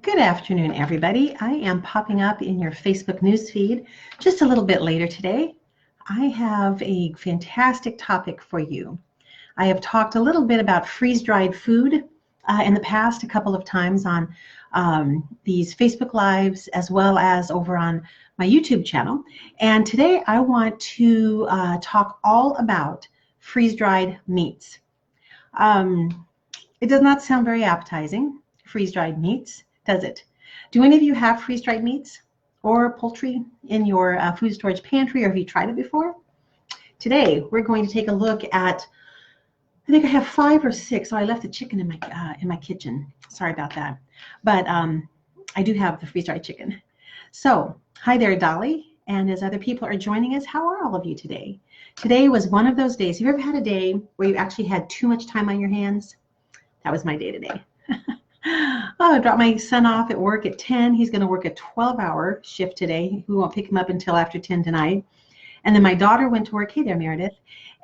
Good afternoon, everybody. I am popping up in your Facebook news feed just a little bit later today. I have a fantastic topic for you. I have talked a little bit about freeze-dried food in the past a couple of times on these Facebook Lives as well as over on my YouTube channel. And today I want to talk all about freeze-dried meats. It does not sound very appetizing, freeze-dried meats, does it? Do any of you have freeze-dried meats or poultry in your food storage pantry, or have you tried it before? Today, we're going to take a look at, I think I have 5 or 6. So I left the chicken in my kitchen. Sorry about that. But I do have the freeze-dried chicken. So, hi there, Dolly. And as other people are joining us, how are all of you today? Today was one of those days. Have you ever had a day where you actually had too much time on your hands? That was my day today. Oh, I dropped my son off at work at 10. He's going to work a 12-hour shift today. We won't pick him up until after 10 tonight. And then my daughter went to work. Hey there, Meredith.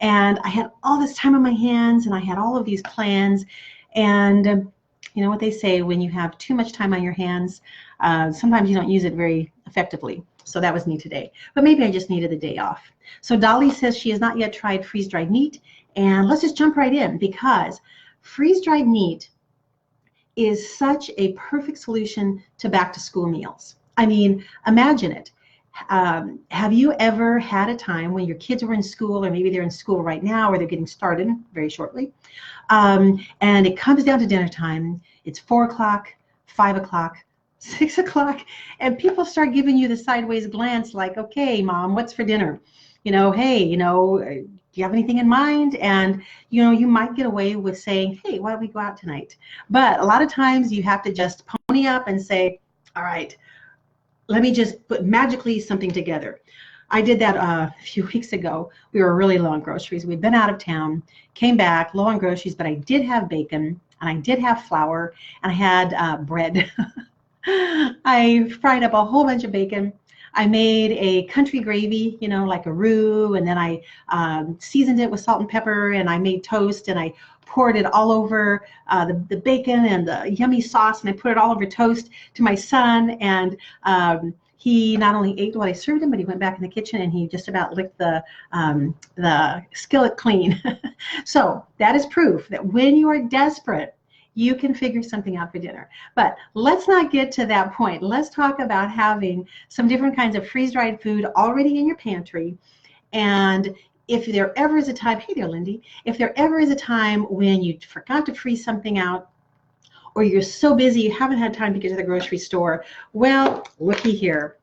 And I had all this time on my hands, and I had all of these plans. And you know what they say, when you have too much time on your hands, sometimes you don't use it very effectively. So that was me today. But maybe I just needed a day off. So Dolly says she has not yet tried freeze-dried meat. And let's just jump right in, because freeze-dried meat is such a perfect solution to back-to-school meals. I mean, imagine it. Have you ever had a time when your kids were in school, or maybe they're in school right now, or they're getting started very shortly, and it comes down to dinner time, it's 4 o'clock, 5 o'clock, 6 o'clock, and people start giving you the sideways glance like, okay, Mom, what's for dinner? You know, hey, do you have anything in mind? And, you might get away with saying, hey, why don't we go out tonight? But a lot of times you have to just pony up and say, all right, let me just put magically something together. I did that a few weeks ago. We were really low on groceries. We'd been out of town, came back, low on groceries, but I did have bacon, and I did have flour, and I had bread. I fried up a whole bunch of bacon. I made a country gravy, like a roux, and then I seasoned it with salt and pepper, and I made toast, and I poured it all over the bacon and the yummy sauce, and I put it all over toast to my son, and he not only ate what I served him, but he went back in the kitchen and he just about licked the skillet clean. So that is proof that when you are desperate, you can figure something out for dinner. But let's not get to that point. Let's talk about having some different kinds of freeze-dried food already in your pantry. And if there ever is a time, hey there, Lindy, if there ever is a time when you forgot to freeze something out, or you're so busy you haven't had time to get to the grocery store, well, looky here.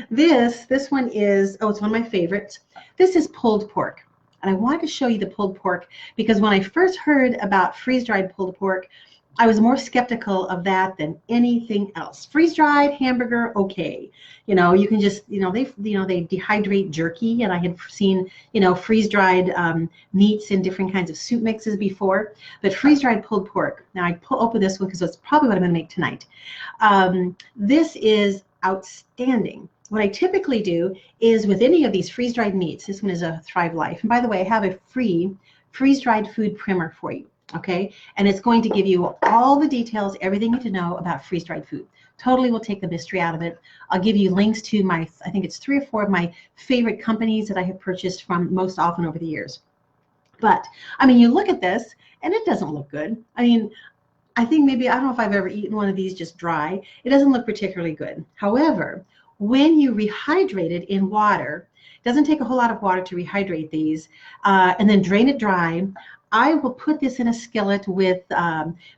This one is, it's one of my favorites. This is pulled pork. And I wanted to show you the pulled pork because when I first heard about freeze-dried pulled pork, I was more skeptical of that than anything else. Freeze-dried hamburger, okay. You can just, they dehydrate jerky, and I had seen, freeze-dried meats in different kinds of soup mixes before. But freeze-dried pulled pork. Now I pull open this one because it's probably what I'm going to make tonight. This is outstanding. What I typically do is with any of these freeze-dried meats, this one is a Thrive Life. And by the way, I have a free freeze-dried food primer for you, okay? And it's going to give you all the details, everything you need to know about freeze-dried food. Totally will take the mystery out of it. I'll give you links to I think it's 3 or 4 of my favorite companies that I have purchased from most often over the years. But, you look at this, and it doesn't look good. I think maybe, I don't know if I've ever eaten one of these just dry. It doesn't look particularly good. However, when you rehydrate it in water, it doesn't take a whole lot of water to rehydrate these, and then drain it dry. I will put this in a skillet with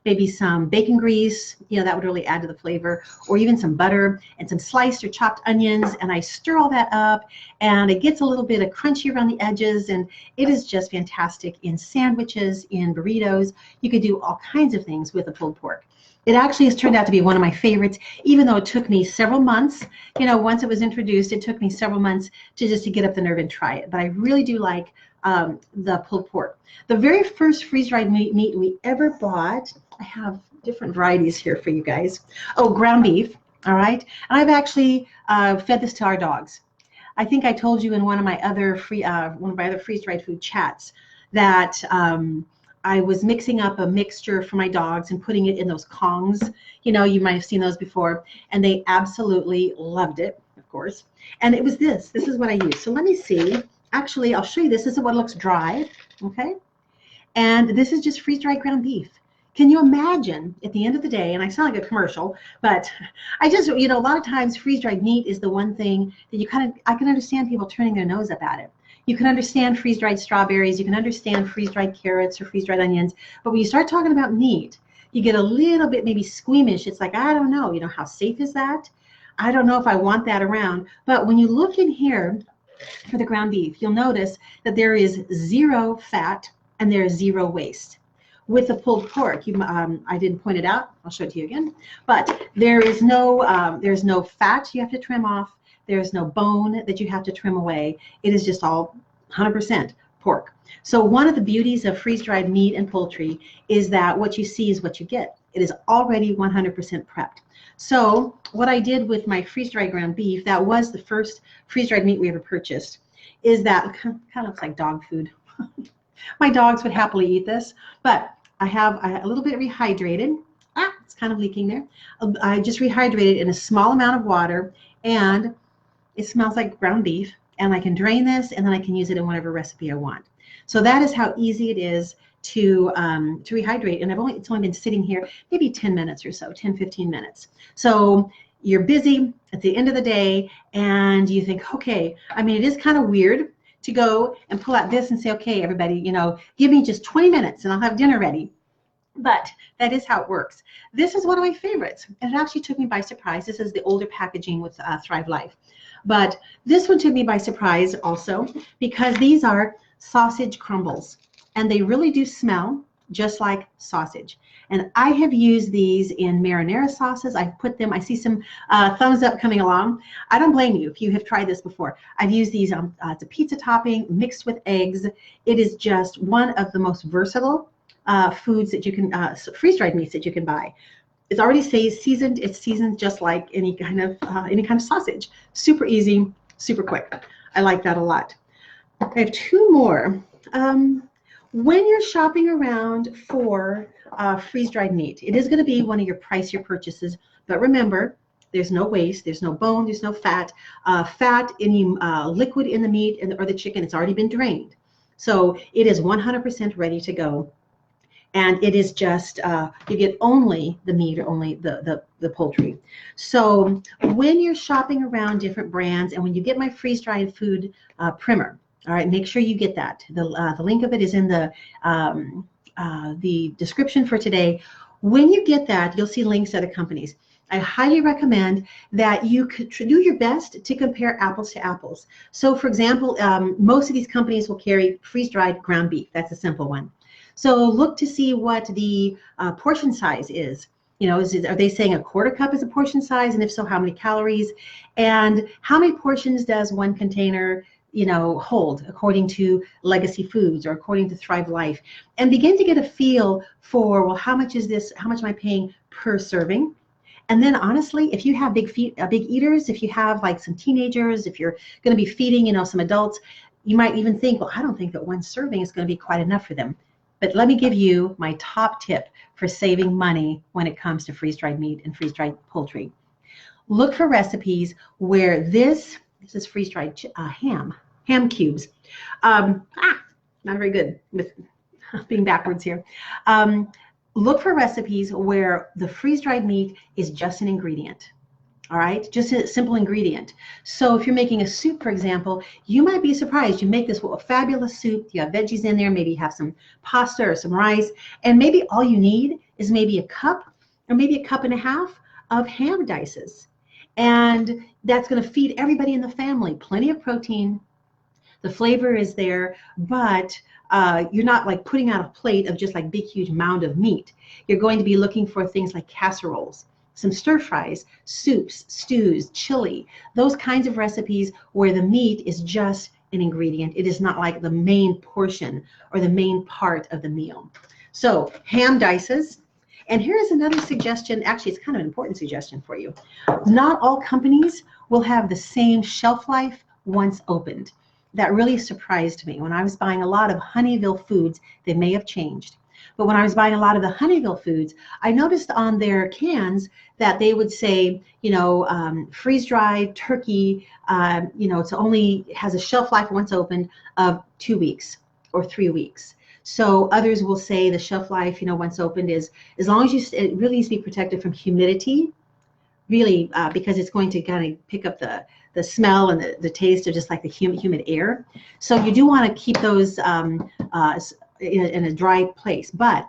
maybe some bacon grease, that would really add to the flavor, or even some butter and some sliced or chopped onions, and I stir all that up, and it gets a little bit of crunchy around the edges, and it is just fantastic in sandwiches, in burritos. You could do all kinds of things with the pulled pork. It actually has turned out to be one of my favorites, even though it took me several months. Once it was introduced, it took me several months to get up the nerve and try it. But I really do like the pulled pork. The very first freeze-dried meat we ever bought, I have different varieties here for you guys. Oh, ground beef, all right? And I've actually fed this to our dogs. I think I told you in one of my other freeze-dried food chats that I was mixing up a mixture for my dogs and putting it in those Kongs. You might have seen those before, and they absolutely loved it, of course. And it was this. This is what I used. So let me see. Actually, I'll show you this. This is what looks dry, okay? And this is just freeze-dried ground beef. Can you imagine at the end of the day, and I sound like a commercial, but I just, a lot of times freeze-dried meat is the one thing that I can understand people turning their nose up at it. You can understand freeze-dried strawberries, you can understand freeze-dried carrots or freeze-dried onions, but when you start talking about meat, you get a little bit maybe squeamish. It's like, I don't know, how safe is that? I don't know if I want that around. But when you look in here for the ground beef, you'll notice that there is 0 fat and there is 0 waste. With the pulled pork, I didn't point it out. I'll show it to you again. But there's no fat you have to trim off. There's no bone that you have to trim away. It is just all 100% pork. So one of the beauties of freeze-dried meat and poultry is that what you see is what you get. It is already 100% prepped. So what I did with my freeze-dried ground beef, that was the first freeze-dried meat we ever purchased, is that kind of looks like dog food. My dogs would happily eat this, but I have a little bit rehydrated. It's kind of leaking there. I just rehydrated in a small amount of water, and it smells like ground beef, and I can drain this, and then I can use it in whatever recipe I want. So that is how easy it is to rehydrate, and it's only been sitting here maybe 10 minutes or so, 10, 15 minutes. So you're busy at the end of the day, and you think, okay, it is kind of weird to go and pull out this and say, okay, everybody, give me just 20 minutes and I'll have dinner ready. But that is how it works. This is one of my favorites, and it actually took me by surprise. This is the older packaging with Thrive Life. But this one took me by surprise also, because these are sausage crumbles, and they really do smell just like sausage. And I have used these in marinara sauces. I've put them, I see some thumbs up coming along. I don't blame you if you have tried this before. I've used these as a pizza topping mixed with eggs. It is just one of the most versatile foods that you can, freeze-dried meats that you can buy. It's already seasoned. It's seasoned just like any kind of sausage. Super easy, super quick. I like that a lot. I have 2 more. When you're shopping around for freeze-dried meat, it is going to be one of your pricier purchases. But remember, there's no waste, there's no bone, there's no fat. Any liquid in the meat or the chicken, it's already been drained. So it is 100% ready to go. And it is just, you get only the meat or only the poultry. So when you're shopping around different brands, and when you get my freeze-dried food primer, all right, make sure you get that. The link of it is in the description for today. When you get that, you'll see links to other companies. I highly recommend that you could do your best to compare apples to apples. So for example, most of these companies will carry freeze-dried ground beef. That's a simple one. So look to see what the portion size is. Are they saying a 1/4 cup is a portion size? And if so, how many calories? And how many portions does one container hold according to Legacy Foods or according to Thrive Life? And begin to get a feel for, well, how much is this? How much am I paying per serving? And then honestly, if you have big eaters, if you have like some teenagers, if you're going to be feeding, some adults, you might even think, well, I don't think that 1 serving is going to be quite enough for them. But let me give you my top tip for saving money when it comes to freeze-dried meat and freeze-dried poultry. Look for recipes where this is freeze-dried ham cubes. Not very good with being backwards here. Look for recipes where the freeze-dried meat is just an ingredient. All right, just a simple ingredient. So if you're making a soup, for example, you might be surprised. You make this a fabulous soup. You have veggies in there. Maybe you have some pasta or some rice. And maybe all you need is maybe a cup or maybe 1.5 cups of ham dices. And that's going to feed everybody in the family. Plenty of protein. The flavor is there, but you're not like putting out a plate of just like big, huge mound of meat. You're going to be looking for things like casseroles, some stir fries, soups, stews, chili, those kinds of recipes where the meat is just an ingredient. It is not like the main portion or the main part of the meal. So ham dices. And here's another suggestion. Actually, it's kind of an important suggestion for you. Not all companies will have the same shelf life once opened. That really surprised me. When I was buying a lot of Honeyville foods, they may have changed. But when I was buying a lot of the Honeyville foods, I noticed on their cans that they would say, freeze-dried turkey, it's only has a shelf life once opened of 2 weeks or 3 weeks. So others will say the shelf life, once opened is as long as it really needs to be protected from humidity, really, because it's going to kind of pick up the smell and the taste of just like the humid air. So you do want to keep those in a dry place. But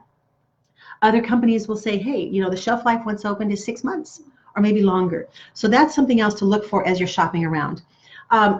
other companies will say, hey, the shelf life once opened is 6 months or maybe longer. So that's something else to look for as you're shopping around.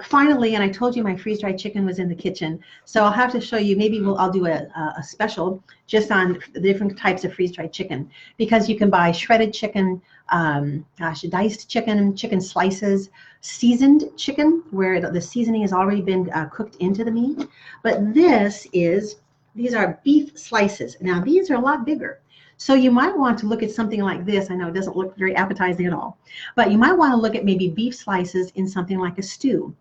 Finally, and I told you my freeze-dried chicken was in the kitchen, so I'll have to show you, maybe I'll do a special just on the different types of freeze-dried chicken, because you can buy shredded chicken, diced chicken, chicken slices, seasoned chicken, where the seasoning has already been cooked into the meat. But these are beef slices. Now, these are a lot bigger. So you might want to look at something like this. I know it doesn't look very appetizing at all, but you might want to look at maybe beef slices in something like a stew.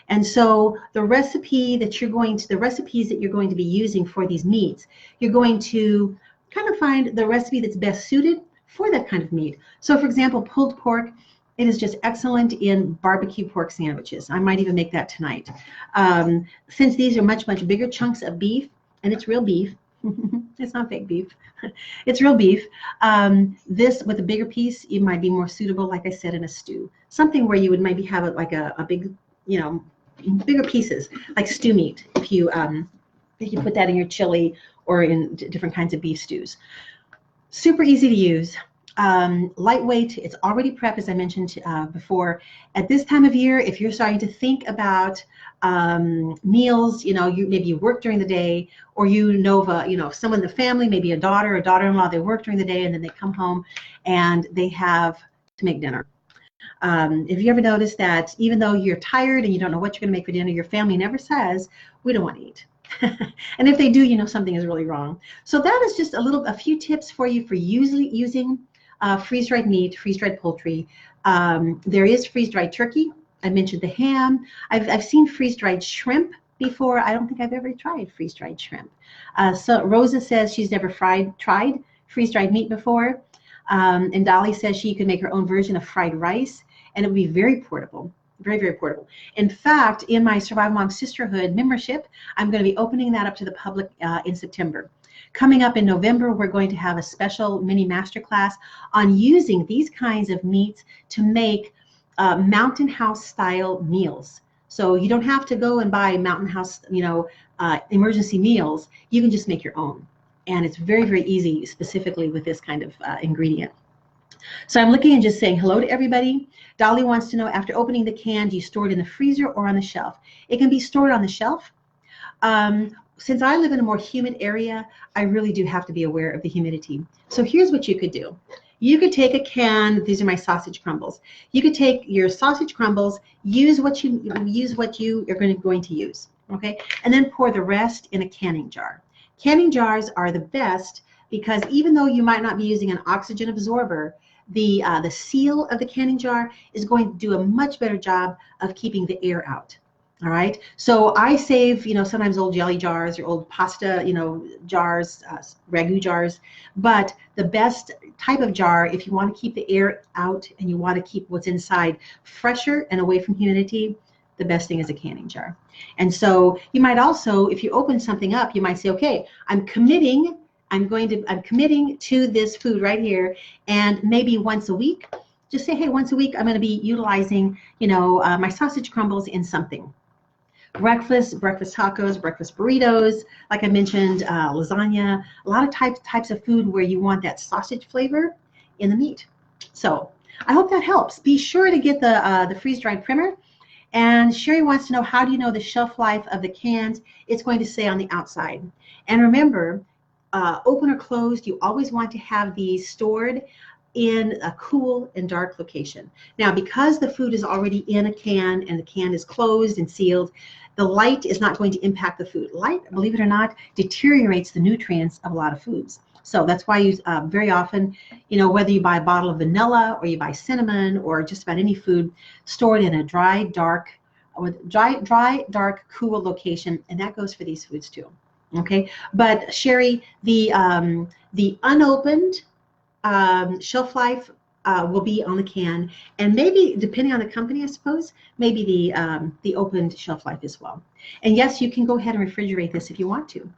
And so the recipes that you're going to be using for these meats, you're going to kind of find the recipe that's best suited for that kind of meat. So for example, pulled pork, it is just excellent in barbecue pork sandwiches. I might even make that tonight. Since these are much, much bigger chunks of beef, and it's real beef, it's not fake beef. It's real beef. This with a bigger piece, it might be more suitable, like I said, in a stew. Something where you would maybe have it like a big, bigger pieces, like stew meat. If you put that in your chili or in different kinds of beef stews. Super easy to use. Lightweight. It's already prepped, as I mentioned before. At this time of year, if you're starting to think about meals, maybe you work during the day, or someone in the family, maybe a daughter or daughter-in-law, they work during the day and then they come home and they have to make dinner. If you ever notice that even though you're tired and you don't know what you're going to make for dinner, your family never says, we don't want to eat. And if they do, something is really wrong. So that is just a few tips for you for using freeze-dried meat, freeze-dried poultry. There is freeze-dried turkey. I mentioned the ham. I've seen freeze-dried shrimp before. I don't think I've ever tried freeze-dried shrimp. So Rosa says she's never tried freeze-dried meat before. And Dolly says she could make her own version of fried rice, and it would be very portable. Very, very portable. In fact, in my Survival Mom Sisterhood membership, I'm going to be opening that up to the public in September. Coming up in November, we're going to have a special mini masterclass on using these kinds of meats to make mountain house style meals. So you don't have to go and buy mountain house, emergency meals. You can just make your own. And it's very, very easy, specifically with this kind of ingredient. So I'm looking and just saying hello to everybody. Dolly wants to know, after opening the can, do you store it in the freezer or on the shelf? It can be stored on the shelf. Since I live in a more humid area, I really do have to be aware of the humidity. So here's what you could do. You could take a can. These are my sausage crumbles. You could take your sausage crumbles, use what you are going to use, okay, and then pour the rest in a canning jar. Canning jars are the best because even though you might not be using an oxygen absorber, the seal of the canning jar is going to do a much better job of keeping the air out. All right. So I save, sometimes old jelly jars or old pasta, jars, ragu jars. But the best type of jar, if you want to keep the air out and you want to keep what's inside fresher and away from humidity, the best thing is a canning jar. And so you might also, if you open something up, you might say, okay, I'm committing to this food right here, and maybe once a week, just say, hey, once a week I'm going to be utilizing, my sausage crumbles in something. Breakfast tacos, breakfast burritos, like I mentioned, lasagna, a lot of types of food where you want that sausage flavor in the meat. So I hope that helps. Be sure to get the freeze-dried primer. And Sherry wants to know, how do you know the shelf life of the cans? It's going to say on the outside. And remember, open or closed, you always want to have these stored in a cool and dark location. Now, because the food is already in a can and the can is closed and sealed, the light is not going to impact the food. Light, believe it or not, deteriorates the nutrients of a lot of foods. So that's why you very often, whether you buy a bottle of vanilla or you buy cinnamon or just about any food, store it in a dry, dark, cool location, and that goes for these foods too. Okay, but Sherry, the unopened shelf life will be on the can, and maybe depending on the company, I suppose, maybe the opened shelf life as well. And yes, you can go ahead and refrigerate this if you want to.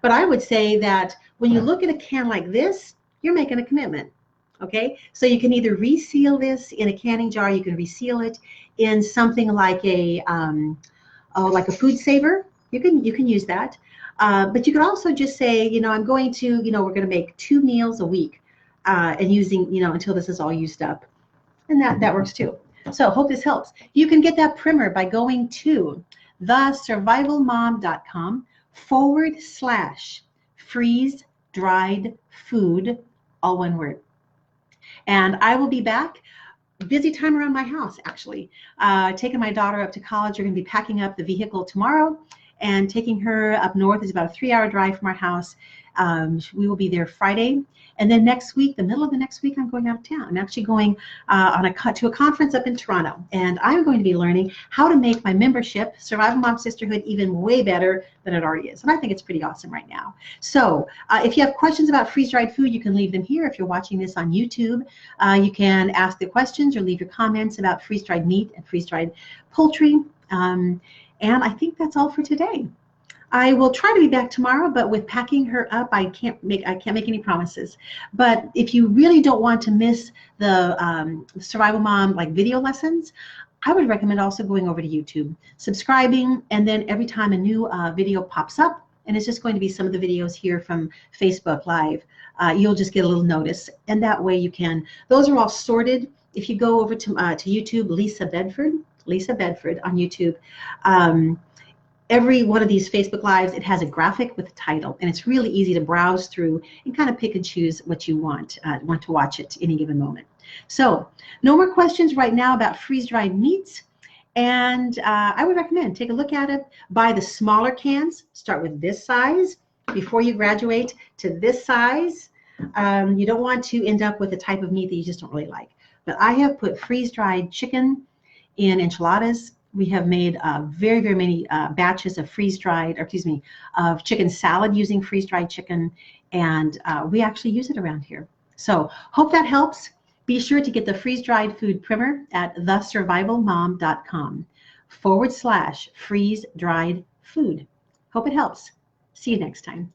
But I would say that when you look at a can like this, you're making a commitment. Okay, so you can either reseal this in a canning jar, you can reseal it in something like like a food saver. You can use that. But you can also just say, I'm going to, we're going to make 2 meals a week, and using, until this is all used up, and that works too. So hope this helps. You can get that primer by going to thesurvivalmom.com/freeze dried food, all one word. And I will be back. Busy time around my house, actually. Taking my daughter up to college. We're going to be packing up the vehicle tomorrow and taking her up north. Is about a 3-hour drive from our house. We will be there Friday. And then next week, the middle of the next week, I'm going out of town. I'm actually going to a conference up in Toronto. And I'm going to be learning how to make my membership, Survival Mom Sisterhood, even way better than it already is. And I think it's pretty awesome right now. So if you have questions about freeze-dried food, you can leave them here. If you're watching this on YouTube, you can ask the questions or leave your comments about freeze-dried meat and freeze-dried poultry. And I think that's all for today. I will try to be back tomorrow, but with packing her up, I can't make any promises. But if you really don't want to miss the Survival Mom video lessons, I would recommend also going over to YouTube, subscribing, and then every time a new video pops up, and it's just going to be some of the videos here from Facebook Live, you'll just get a little notice, and that way you can. Those are all sorted. If you go over to YouTube, Lisa Bedford on YouTube. Every one of these Facebook Lives, it has a graphic with a title, and it's really easy to browse through and kind of pick and choose what you want to watch at any given moment. So no more questions right now about freeze-dried meats, and I would recommend take a look at it. Buy the smaller cans. Start with this size before you graduate to this size. You don't want to end up with a type of meat that you just don't really like. But I have put freeze-dried chicken in enchiladas. We have made very, very many batches of of chicken salad using freeze-dried chicken, and we actually use it around here. So hope that helps. Be sure to get the freeze-dried food primer at thesurvivalmom.com/freeze-dried food. Hope it helps. See you next time.